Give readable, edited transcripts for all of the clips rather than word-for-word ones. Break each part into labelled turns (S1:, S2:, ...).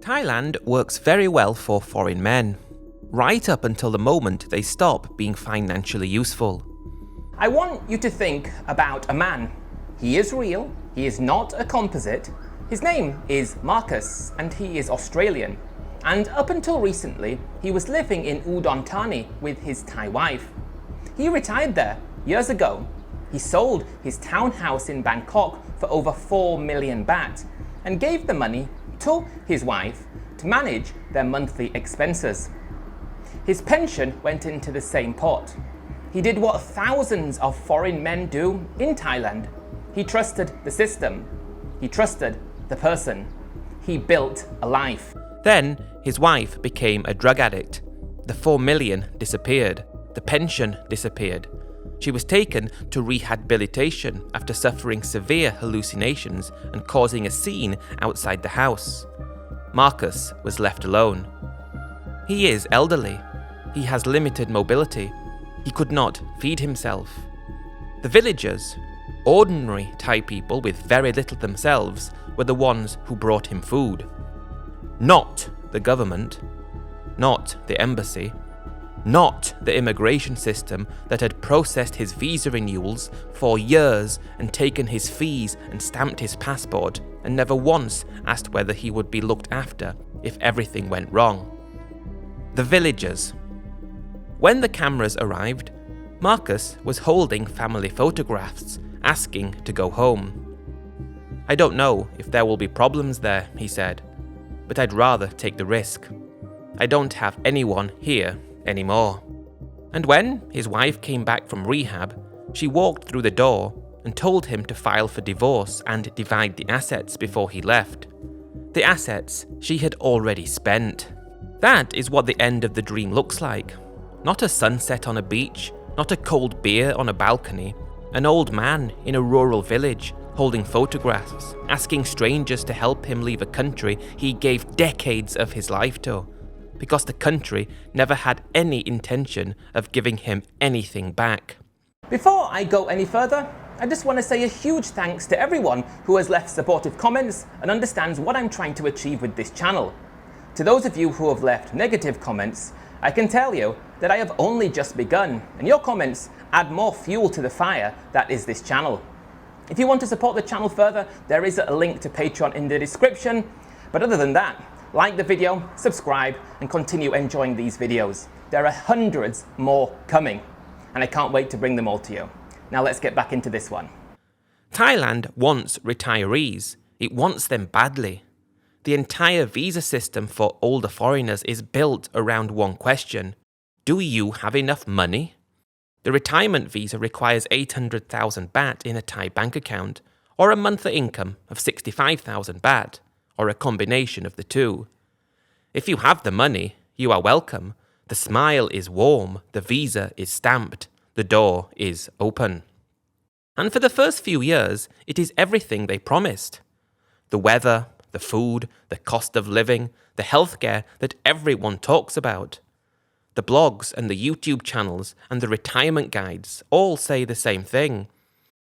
S1: Thailand works very well for foreign men, right up until the moment they stop being financially useful.
S2: I want you to think about a man. He is real, he is not a composite. His name is Marcus and he is Australian. And up until recently, he was living in Udon Thani with his Thai wife. He retired there years ago. He sold his townhouse in Bangkok for over 4 million baht and gave the money to his wife to manage their monthly expenses. His pension went into the same pot. He did what thousands of foreign men do in Thailand. He trusted the system. He trusted the person. He built a life.
S1: Then his wife became a drug addict. The 4 million disappeared. The pension disappeared. She was taken to rehabilitation after suffering severe hallucinations and causing a scene outside the house. Marcus was left alone. He is elderly. He has limited mobility. He could not feed himself. The villagers, ordinary Thai people with very little themselves, were the ones who brought him food. Not the government, not the embassy, not the immigration system that had processed his visa renewals for years and taken his fees and stamped his passport and never once asked whether he would be looked after if everything went wrong. The villagers. When the cameras arrived, Marcus was holding family photographs, asking to go home. "I don't know if there will be problems there," he said, "but I'd rather take the risk. I don't have anyone here anymore." And when his wife came back from rehab, she walked through the door and told him to file for divorce and divide the assets before he left. The assets she had already spent. That is what the end of the dream looks like. Not a sunset on a beach, not a cold beer on a balcony, an old man in a rural village holding photographs, asking strangers to help him leave a country he gave decades of his life to, because the country never had any intention of giving him anything back.
S2: Before I go any further, I just want to say a huge thanks to everyone who has left supportive comments and understands what I'm trying to achieve with this channel. To those of you who have left negative comments, I can tell you that I have only just begun, and your comments add more fuel to the fire that is this channel. If you want to support the channel further, there is a link to Patreon in the description. But other than that, like the video, subscribe, and continue enjoying these videos. There are hundreds more coming, and I can't wait to bring them all to you. Now let's get back into this one.
S1: Thailand wants retirees. It wants them badly. The entire visa system for older foreigners is built around one question: do you have enough money? The retirement visa requires 800,000 baht in a Thai bank account, or a monthly income of 65,000 baht, or a combination of the two. If you have the money, you are welcome. The smile is warm, the visa is stamped, the door is open. And for the first few years, it is everything they promised. The weather, the food, the cost of living, the healthcare that everyone talks about. The blogs and the YouTube channels and the retirement guides all say the same thing.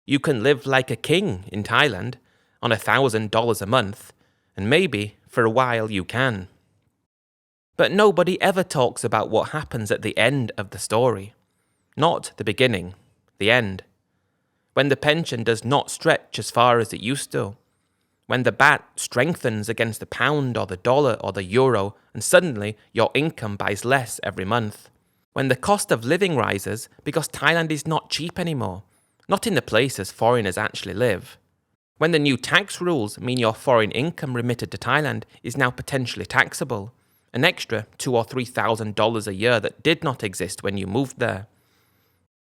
S1: You can live like a king in Thailand on $1,000 a month, and maybe for a while you can. But nobody ever talks about what happens at the end of the story. Not the beginning, the end. When the pension does not stretch as far as it used to. When the baht strengthens against the pound or the dollar or the euro and suddenly your income buys less every month. When the cost of living rises because Thailand is not cheap anymore, not in the places foreigners actually live. When the new tax rules mean your foreign income remitted to Thailand is now potentially taxable, an extra $2,000 or $3,000 a year that did not exist when you moved there.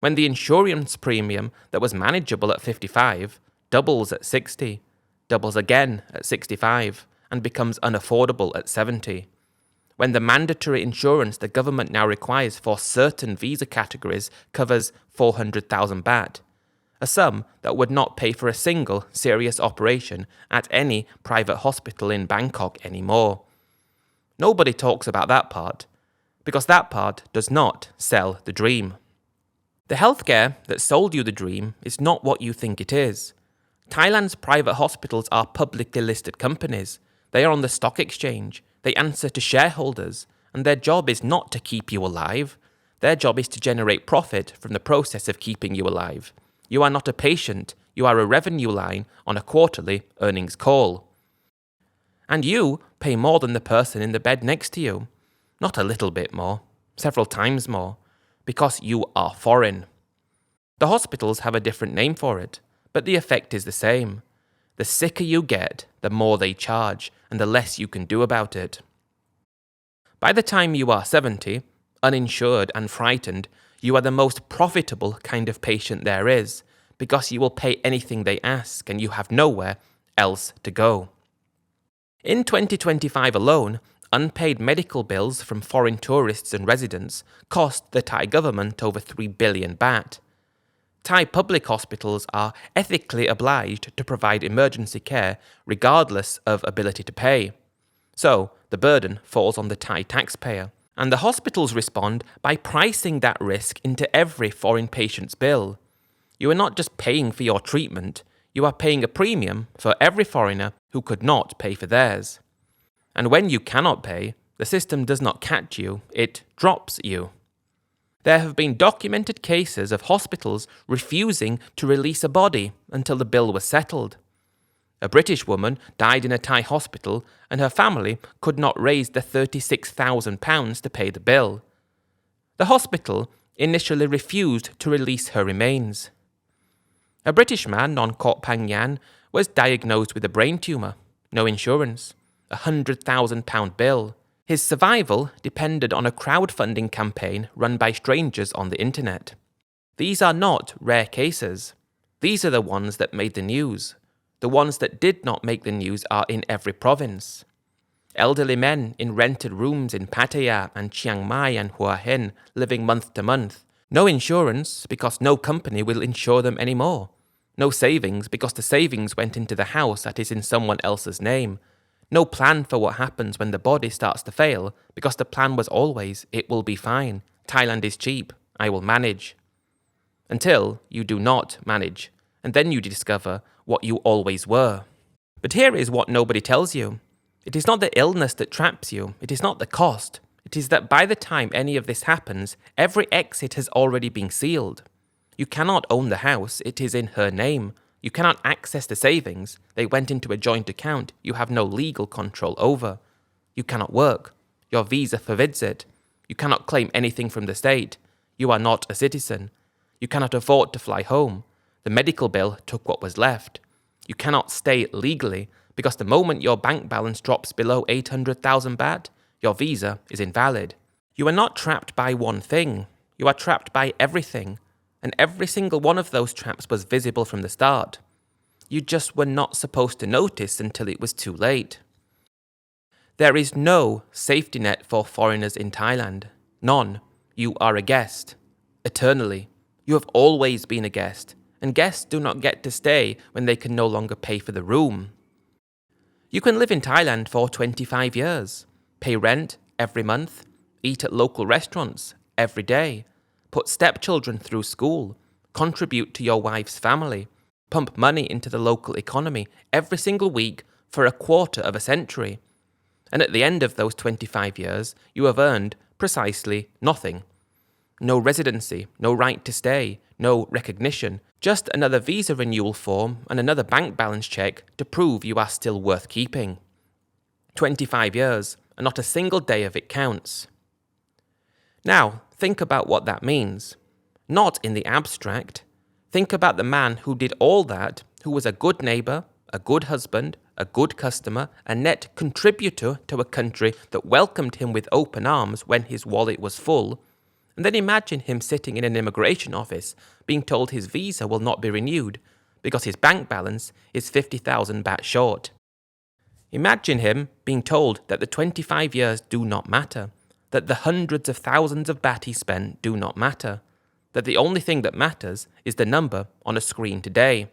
S1: When the insurance premium that was manageable at 55 doubles at 60, doubles again at 65, and becomes unaffordable at 70. When the mandatory insurance the government now requires for certain visa categories covers 400,000 baht, a sum that would not pay for a single serious operation at any private hospital in Bangkok anymore. Nobody talks about that part, because that part does not sell the dream. The healthcare that sold you the dream is not what you think it is. Thailand's private hospitals are publicly listed companies. They are on the stock exchange. They answer to shareholders, and their job is not to keep you alive. Their job is to generate profit from the process of keeping you alive. You are not a patient, you are a revenue line on a quarterly earnings call. And you pay more than the person in the bed next to you. Not a little bit more, several times more, because you are foreign. The hospitals have a different name for it, but the effect is the same. The sicker you get, the more they charge, and the less you can do about it. By the time you are 70, uninsured and frightened, you are the most profitable kind of patient there is, because you will pay anything they ask and you have nowhere else to go. In 2025 alone, unpaid medical bills from foreign tourists and residents cost the Thai government over 3 billion baht. Thai public hospitals are ethically obliged to provide emergency care regardless of ability to pay. So, the burden falls on the Thai taxpayer. And the hospitals respond by pricing that risk into every foreign patient's bill. You are not just paying for your treatment, you are paying a premium for every foreigner who could not pay for theirs. And when you cannot pay, the system does not catch you, it drops you. There have been documented cases of hospitals refusing to release a body until the bill was settled. A British woman died in a Thai hospital and her family could not raise the £36,000 to pay the bill. The hospital initially refused to release her remains. A British man on Koh Phangan was diagnosed with a brain tumour, no insurance, a £100,000 bill. His survival depended on a crowdfunding campaign run by strangers on the internet. These are not rare cases. These are the ones that made the news. The ones that did not make the news are in every province. Elderly men in rented rooms in Pattaya and Chiang Mai and Hua Hin living month to month. No insurance because no company will insure them anymore. No savings because the savings went into the house that is in someone else's name. No plan for what happens when the body starts to fail because the plan was always, it will be fine. Thailand is cheap. I will manage. Until you do not manage. And then you discover what you always were. But here is what nobody tells you. It is not the illness that traps you. It is not the cost. It is that by the time any of this happens, every exit has already been sealed. You cannot own the house. It is in her name. You cannot access the savings. They went into a joint account you have no legal control over. You cannot work. Your visa forbids it. You cannot claim anything from the state. You are not a citizen. You cannot afford to fly home. The medical bill took what was left. You cannot stay legally because the moment your bank balance drops below 800,000 baht, your visa is invalid. You are not trapped by one thing. You are trapped by everything. And every single one of those traps was visible from the start. You just were not supposed to notice until it was too late. There is no safety net for foreigners in Thailand. None. You are a guest. Eternally. You have always been a guest. And guests do not get to stay when they can no longer pay for the room. You can live in Thailand for 25 years, pay rent every month, eat at local restaurants every day, put stepchildren through school, contribute to your wife's family, pump money into the local economy every single week for a quarter of a century. And at the end of those 25 years, you have earned precisely nothing. No residency, no right to stay, no recognition, just another visa renewal form and another bank balance check to prove you are still worth keeping. 25 years, and not a single day of it counts. Now, think about what that means. Not in the abstract. Think about the man who did all that, who was a good neighbour, a good husband, a good customer, a net contributor to a country that welcomed him with open arms when his wallet was full. And then imagine him sitting in an immigration office being told his visa will not be renewed because his bank balance is 50,000 baht short. Imagine him being told that the 25 years do not matter, that the hundreds of thousands of baht he spent do not matter, that the only thing that matters is the number on a screen today.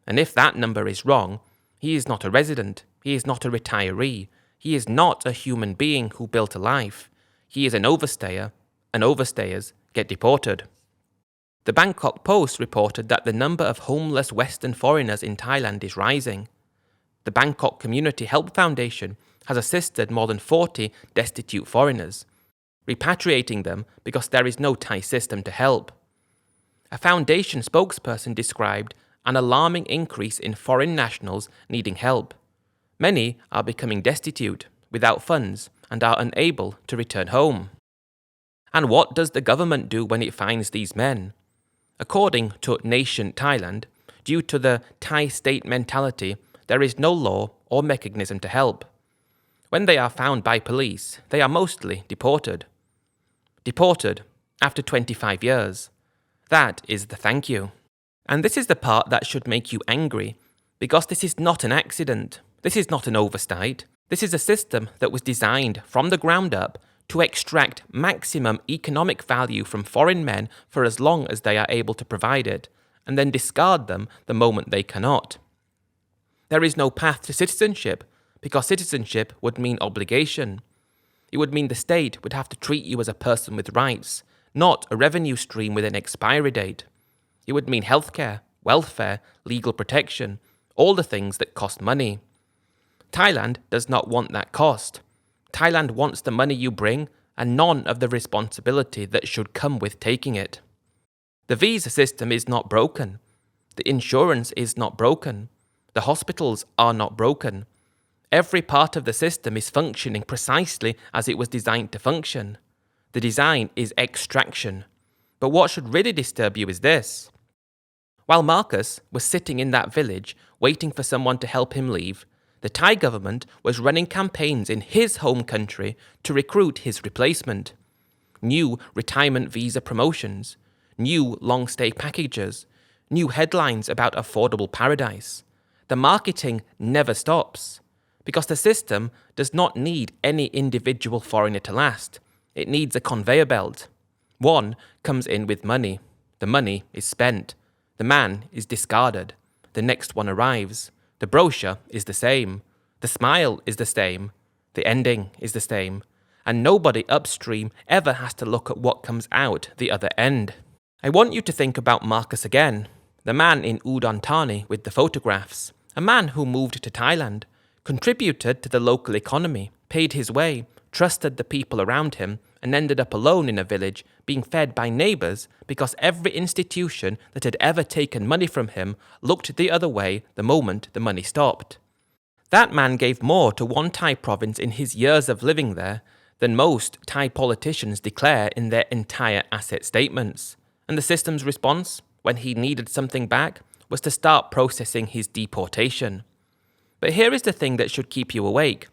S1: And if that number is wrong, he is not a resident, he is not a retiree, he is not a human being who built a life, he is an overstayer, and overstayers get deported. The Bangkok Post reported that the number of homeless Western foreigners in Thailand is rising. The Bangkok Community Help Foundation has assisted more than 40 destitute foreigners, repatriating them because there is no Thai system to help. A foundation spokesperson described an alarming increase in foreign nationals needing help. Many are becoming destitute, without funds, and are unable to return home. And what does the government do when it finds these men? According to Nation Thailand, due to the Thai state mentality, there is no law or mechanism to help. When they are found by police, they are mostly deported. Deported after 25 years. That is the thank you. And this is the part that should make you angry, because this is not an accident. This is not an oversight. This is a system that was designed from the ground up to extract maximum economic value from foreign men for as long as they are able to provide it, and then discard them the moment they cannot. There is no path to citizenship, because citizenship would mean obligation. It would mean the state would have to treat you as a person with rights, not a revenue stream with an expiry date. It would mean healthcare, welfare, legal protection, all the things that cost money. Thailand does not want that cost. Thailand wants the money you bring and none of the responsibility that should come with taking it. The visa system is not broken. The insurance is not broken. The hospitals are not broken. Every part of the system is functioning precisely as it was designed to function. The design is extraction. But what should really disturb you is this. While Marcus was sitting in that village waiting for someone to help him leave, the Thai government was running campaigns in his home country to recruit his replacement. New retirement visa promotions, new long stay packages, new headlines about affordable paradise. The marketing never stops, because the system does not need any individual foreigner to last. It needs a conveyor belt. One comes in with money. The money is spent. The man is discarded. The next one arrives. The brochure is the same. The smile is the same. The ending is the same. And nobody upstream ever has to look at what comes out the other end. I want you to think about Marcus again, the man in Udon Thani with the photographs, a man who moved to Thailand, contributed to the local economy, paid his way, trusted the people around him, and ended up alone in a village being fed by neighbours because every institution that had ever taken money from him looked the other way the moment the money stopped. That man gave more to one Thai province in his years of living there than most Thai politicians declare in their entire asset statements. And the system's response, when he needed something back, was to start processing his deportation. But here is the thing that should keep you awake.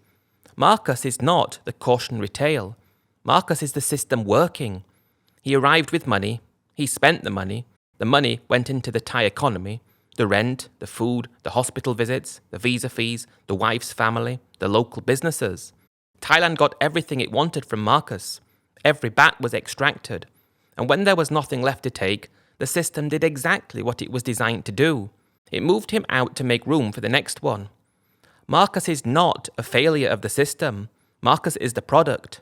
S1: Marcus is not the cautionary tale. Marcus is the system working. He arrived with money, he spent the money went into the Thai economy, the rent, the food, the hospital visits, the visa fees, the wife's family, the local businesses. Thailand got everything it wanted from Marcus. Every baht was extracted. And when there was nothing left to take, the system did exactly what it was designed to do. It moved him out to make room for the next one. Marcus is not a failure of the system. Marcus is the product.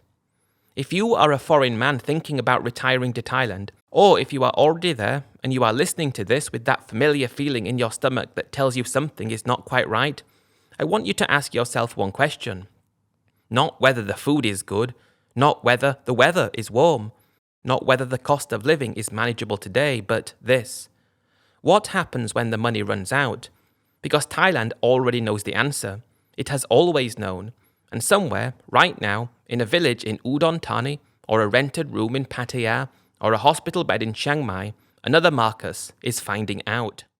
S1: If you are a foreign man thinking about retiring to Thailand, or if you are already there and you are listening to this with that familiar feeling in your stomach that tells you something is not quite right, I want you to ask yourself one question. Not whether the food is good, not whether the weather is warm, not whether the cost of living is manageable today, but this. What happens when the money runs out? Because Thailand already knows the answer. It has always known. And somewhere, right now, in a village in Udon Thani, or a rented room in Pattaya, or a hospital bed in Chiang Mai, another Marcus is finding out.